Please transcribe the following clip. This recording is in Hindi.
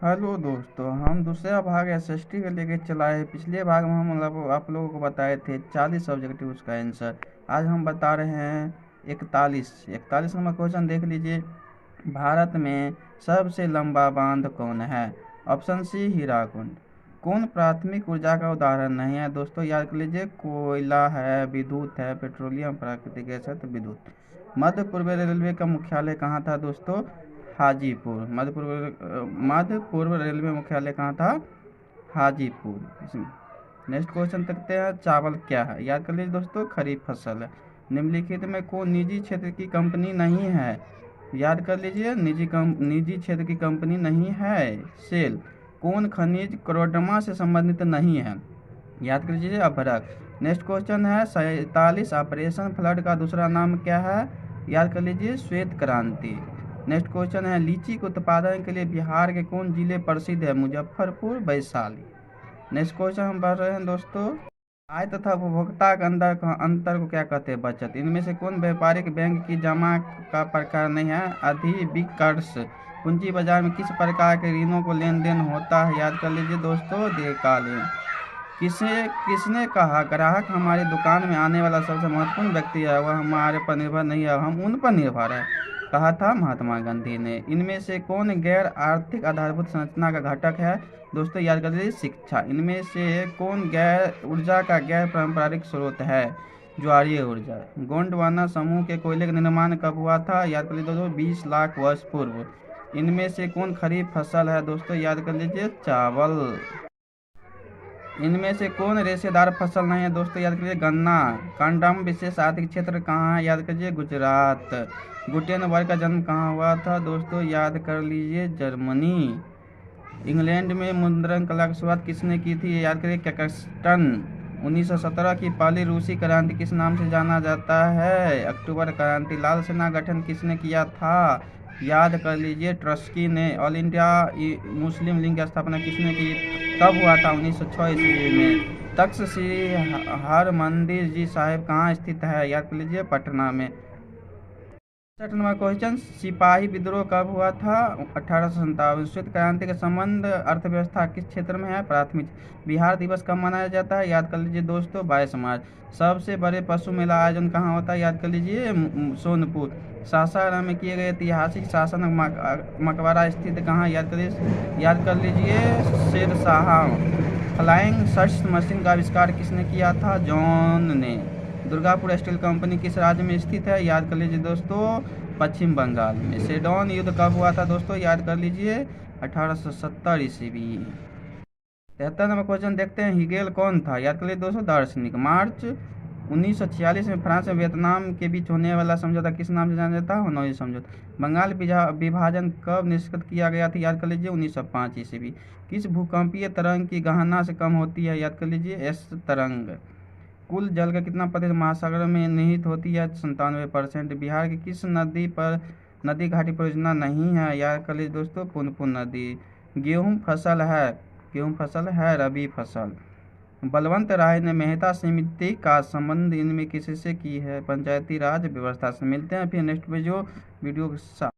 हेलो दोस्तों, हम दूसरा भाग एसएसटी का लेके चला है। पिछले भाग में हम आप लोगों को बताए थे 40 ऑब्जेक्टिव उसका आंसर। आज हम बता रहे हैं 41 नंबर क्वेश्चन देख लीजिए। भारत में सबसे लंबा बांध कौन है? Option C Hirakud. कौन प्राथमिक ऊर्जा का उदाहरण नहीं है? दोस्तों याद कर लीजिए, कोयला है, विद्युत है, पेट्रोलियम, प्राकृतिक गैस है तो विद्युत। मध्य पूर्व रेलवे का मुख्यालय कहाँ था दोस्तों? हाजीपुर। मध्य पूर्व रेलवे मुख्यालय कहाँ था? हाजीपुर। नेक्स्ट क्वेश्चन देखते हैं, चावल क्या है? याद कर लीजिए दोस्तों, खरीफ फसल है। निम्नलिखित में कौन निजी क्षेत्र की कंपनी नहीं है? याद कर लीजिए, निजी क्षेत्र की कंपनी नहीं है, सेल। कौन खनिज करोडरमा से संबंधित नहीं है? याद कर लीजिए, अभ्रक। नेक्स्ट क्वेश्चन है 47, ऑपरेशन फ्लड का दूसरा नाम क्या है? याद कर लीजिए, श्वेत क्रांति। नेक्स्ट क्वेश्चन है, लीची के उत्पादन के लिए बिहार के कौन जिले प्रसिद्ध है? मुजफ्फरपुर, वैशाली। नेक्स्ट क्वेश्चन हम पढ़ रहे हैं दोस्तों, आय तथा उपभोक्ता के अंतर को क्या कहते हैं? बचत। इनमें से कौन व्यापारिक बैंक की जमा का प्रकार नहीं है? अधिविकर्ष। पूंजी बाजार में किस प्रकार के ऋणों को लेन देन होता है? याद कर लीजिए दोस्तों, दीर्घकालीन। किसने कहा ग्राहक हमारी दुकान में आने वाला सबसे महत्वपूर्ण व्यक्ति है, वह हमारे पर निर्भर नहीं है, हम उन पर निर्भर है? कहा था महात्मा गांधी ने। इनमें से कौन गैर आर्थिक आधारभूत संरचना का घटक है? दोस्तों याद कर लीजिए, शिक्षा। इनमें से कौन ऊर्जा का गैर पारंपरिक स्रोत है? ज्वारीय ऊर्जा। गोंडवाना समूह के कोयले का निर्माण कब हुआ था? याद कर लीजिए दोस्तों, 20 लाख वर्ष पूर्व। इनमें से कौन खरीफ फसल है? दोस्तों याद कर लीजिए, चावल। इनमें से कौन रेशेदार फसल नहीं है? दोस्तों याद करिए, गन्ना। कंडम विशेष आर्थिक क्षेत्र कहाँ है? याद करिए, गुजरात। गुटेनबर्ग का जन्म कहाँ हुआ था? दोस्तों याद कर लीजिए, जर्मनी। इंग्लैंड में मुद्रण कला की शुरुआत किसने की थी? याद करिए, कैक्सटन। 1917 की पहली रूसी क्रांति किस नाम से जाना जाता है? अक्टूबर क्रांति। लाल सेना गठन किसने किया था? याद कर लीजिए, ट्रस्की ने। ऑल इंडिया मुस्लिम लीग की स्थापना किसने की? कब हुआ था? 1906 ईस्वी में। तख्त श्री हरमंदिर जी साहिब कहाँ स्थित है? याद कर लीजिए, पटना में। 67 नंबर क्वेश्चन, सिपाही विद्रोह कब हुआ था? 1857। श्वेत क्रांति का संबंध अर्थव्यवस्था किस क्षेत्र में है? प्राथमिक। बिहार दिवस कब मनाया जाता है? याद कर लीजिए दोस्तों, 22 मार्च। सबसे बड़े पशु मेला आयोजन कहाँ होता है? याद कर लीजिए, सोनपुर। सासाराम में किए गए ऐतिहासिक शासन मकबरा स्थित कहाँ? याद कर लीजिए, शेरशाह। फ्लाइंग सर्च मशीन का आविष्कार किसने किया था? जॉन ने। दुर्गापुर स्टील कंपनी किस राज्य में स्थित है? याद कर लीजिए दोस्तों, पश्चिम बंगाल में। सेडोन युद्ध कब हुआ था दोस्तों? याद कर लीजिए, 1870 ईस्वी। 73 नंबर क्वेश्चन देखते हैं, हिगेल कौन था? याद कर लीजिए दोस्तों, दार्शनिक। मार्च 1946 में फ्रांस में वियतनाम के बीच होने वाला समझौता किस नाम से जाना जाता है? हनोई समझौता। बंगाल विभाजन कब निष्कृत किया गया था? याद कर लीजिए, 1905 ईस्वी। किस भूकंपीय तरंग की गहना से कम होती है? याद कर लीजिए, एस तरंग। कुल जल का कितना प्रतिशत महासागर में निहित होती है? 97%। बिहार की किस नदी घाटी परियोजना नहीं है? याद कर लीजिए दोस्तों, पुनपुन नदी। गेहूं फसल है रबी फसल। बलवंत राय ने मेहता समिति का संबंध इनमें किससे की है? पंचायती राज व्यवस्था से। मिलते हैं फिर नेक्स्ट वीडियो के साथ।